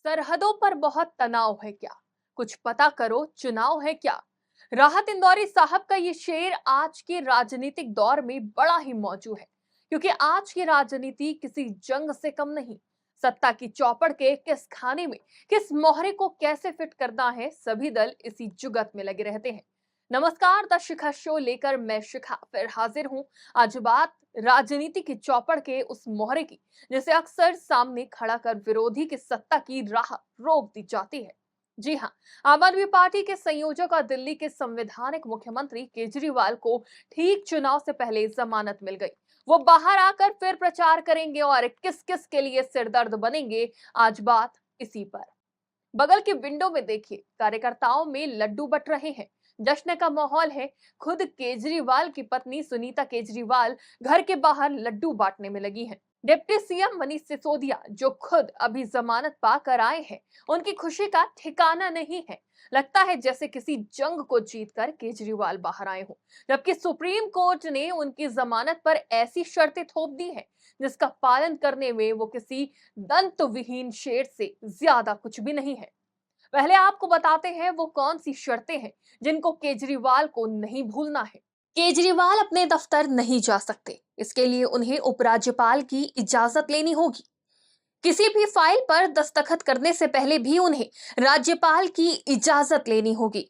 सरहदों पर बहुत तनाव है क्या? कुछ पता करो, चुनाव है क्या? राहत इंदौरी साहब का ये शेर आज के राजनीतिक दौर में बड़ा ही मौजू है, क्योंकि आज की राजनीति किसी जंग से कम नहीं। सत्ता की चौपड़ के किस खाने में, किस मोहरे को कैसे फिट करना है, सभी दल इसी जुगत में लगे रहते हैं। नमस्कार, द शिखा शो लेकर मैं शिखा फिर हाजिर हूं। आज बात राजनीति की चौपड़ के उस मोहरे की, जिसे अक्सर सामने खड़ा कर विरोधी की सत्ता की राह रोक दी जाती है। जी हाँ, आम आदमी पार्टी के संयोजक और दिल्ली के संवैधानिक मुख्यमंत्री केजरीवाल को ठीक चुनाव से पहले जमानत मिल गई। वो बाहर आकर फिर प्रचार करेंगे और किस किस के लिए सिरदर्द बनेंगे, आज बात इसी पर। बगल के विंडो में देखिए, कार्यकर्ताओं में लड्डू बंट रहे हैं। जश्न का माहौल है। खुद केजरीवाल की पत्नी सुनीता केजरीवाल घर के बाहर लड्डू बांटने में लगी हैं। डिप्टी सीएम मनीष सिसोदिया, जो खुद अभी जमानत पाकर आए हैं, उनकी खुशी का ठिकाना नहीं है। लगता है जैसे किसी जंग को जीतकर केजरीवाल बाहर आए हों। जबकि सुप्रीम कोर्ट ने उनकी जमानत पर ऐसी शर्तें थोप दी है, जिसका पालन करने में वो किसी दंत विहीन शेर से ज्यादा कुछ भी नहीं है। पहले आपको बताते हैं वो कौन सी शर्तें हैं जिनको केजरीवाल को नहीं भूलना है। केजरीवाल अपने दफ्तर नहीं जा सकते। इसके लिए उन्हें उपराज्यपाल की इजाजत लेनी होगी। किसी भी फाइल पर दस्तखत करने से पहले भी उन्हें राज्यपाल की इजाजत लेनी होगी।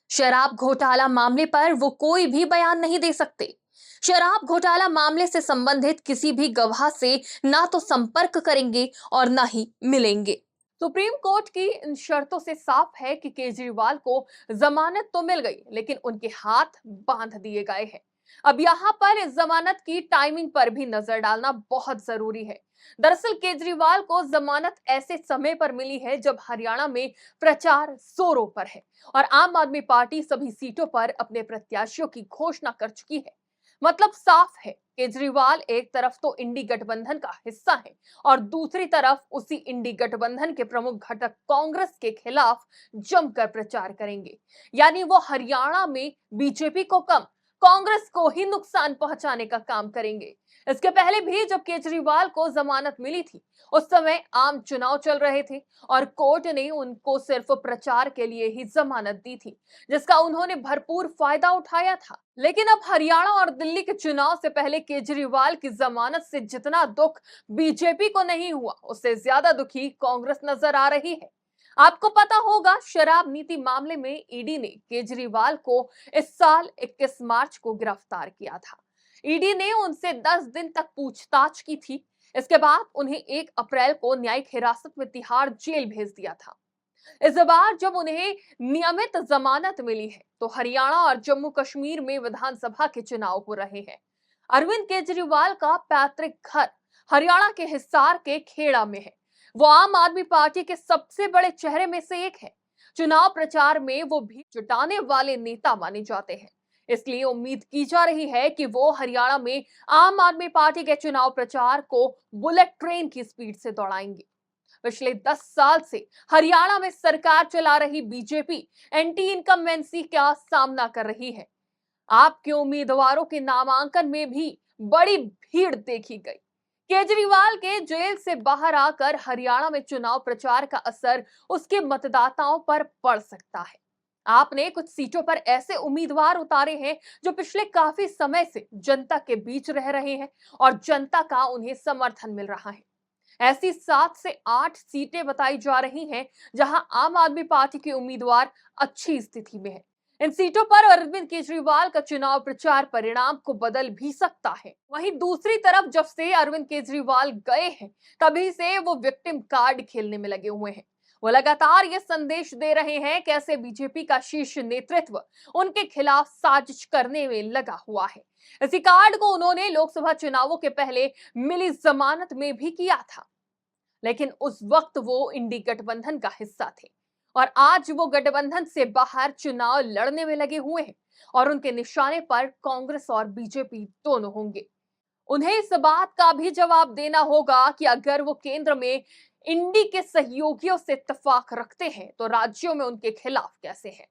शराब घोटाला मामले पर वो कोई भी बयान नहीं दे सकते। शराब घोटाला मामले से संबंधित किसी भी गवाह से ना तो संपर्क करेंगे और ना ही मिलेंगे। सुप्रीम कोर्ट की इन शर्तों से साफ है कि केजरीवाल को जमानत तो मिल गई, लेकिन उनके हाथ बांध दिए गए हैं। अब यहाँ पर इस जमानत की टाइमिंग पर भी नजर डालना बहुत जरूरी है। दरअसल केजरीवाल को जमानत ऐसे समय पर मिली है जब हरियाणा में प्रचार जोरों पर है और आम आदमी पार्टी सभी सीटों पर अपने प्रत्याशियों की घोषणा कर चुकी है। मतलब साफ है, केजरीवाल एक तरफ तो इंडी गठबंधन का हिस्सा है और दूसरी तरफ उसी इंडी गठबंधन के प्रमुख घटक कांग्रेस के खिलाफ जमकर प्रचार करेंगे। यानी वो हरियाणा में बीजेपी को कम, कांग्रेस को ही नुकसान पहुंचाने का काम करेंगे। इसके पहले भी जब केजरीवाल को जमानत मिली थी, उस समय आम चुनाव चल रहे थे और कोर्ट ने उनको सिर्फ प्रचार के लिए ही जमानत दी थी, जिसका उन्होंने भरपूर फायदा उठाया था। लेकिन अब हरियाणा और दिल्ली के चुनाव से पहले केजरीवाल की जमानत से जितना दुख बीजेपी को नहीं हुआ, उससे ज्यादा दुखी कांग्रेस नजर आ रही है। आपको पता होगा, शराब नीति मामले में ईडी ने केजरीवाल को इस साल 21 मार्च को गिरफ्तार किया था। ईडी ने उनसे 10 दिन तक पूछताछ की थी। इसके बाद उन्हें 1 अप्रैल को न्यायिक हिरासत में तिहाड़ जेल भेज दिया था। इस बार जब उन्हें नियमित जमानत मिली है, तो हरियाणा और जम्मू कश्मीर में विधानसभा के चुनाव हो रहे हैं। अरविंद केजरीवाल का पैतृक घर हरियाणा के हिसार के खेड़ा में है। वो आम आदमी पार्टी के सबसे बड़े चेहरे में से एक है। चुनाव प्रचार में वो भी जुटाने वाले नेता माने जाते हैं। इसलिए उम्मीद की जा रही है कि वो हरियाणा में आम आदमी पार्टी के चुनाव प्रचार को बुलेट ट्रेन की स्पीड से दौड़ाएंगे। पिछले 10 साल से हरियाणा में सरकार चला रही बीजेपी एंटी इनकम्बेंसी का सामना कर रही है। आपके उम्मीदवारों के नामांकन में भी बड़ी भीड़ देखी गई। केजरीवाल के जेल से बाहर आकर हरियाणा में चुनाव प्रचार का असर उसके मतदाताओं पर पड़ सकता है। आपने कुछ सीटों पर ऐसे उम्मीदवार उतारे हैं जो पिछले काफी समय से जनता के बीच रह रहे हैं और जनता का उन्हें समर्थन मिल रहा है। ऐसी 7 से 8 सीटें बताई जा रही हैं जहां आम आदमी पार्टी के उम्मीदवार अच्छी स्थिति में हैं। इन सीटों पर अरविंद केजरीवाल का चुनाव प्रचार परिणाम को बदल भी सकता है। वहीं दूसरी तरफ जब से अरविंद केजरीवाल गए हैं, तभी से वो विक्टिम कार्ड खेलने में लगे हुए हैं। वो लगातार ये संदेश दे रहे हैं कैसे बीजेपी का शीर्ष नेतृत्व उनके खिलाफ साजिश करने में लगा हुआ है। इसी कार्ड को उन्होंने लोकसभा चुनावों के पहले मिली जमानत में भी किया था, लेकिन उस वक्त वो इंडी गठबंधन का हिस्सा थे और आज वो गठबंधन से बाहर चुनाव लड़ने में लगे हुए हैं और उनके निशाने पर कांग्रेस और बीजेपी दोनों होंगे। उन्हें इस बात का भी जवाब देना होगा कि अगर वो केंद्र में इंडी के सहयोगियों से इत्तेफाक रखते हैं, तो राज्यों में उनके खिलाफ कैसे हैं।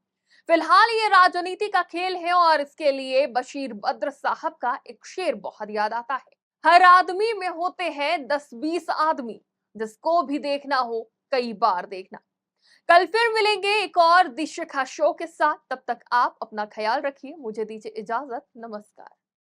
फिलहाल ये राजनीति का खेल है और इसके लिए बशीर बद्र साहब का एक शेर बहुत याद आता है। हर आदमी में होते हैं 10-20 आदमी, जिसको भी देखना हो कई बार देखना। कल फिर मिलेंगे एक और दिशा शो के साथ। तब तक आप अपना ख्याल रखिए। मुझे दीजिए इजाजत। नमस्कार।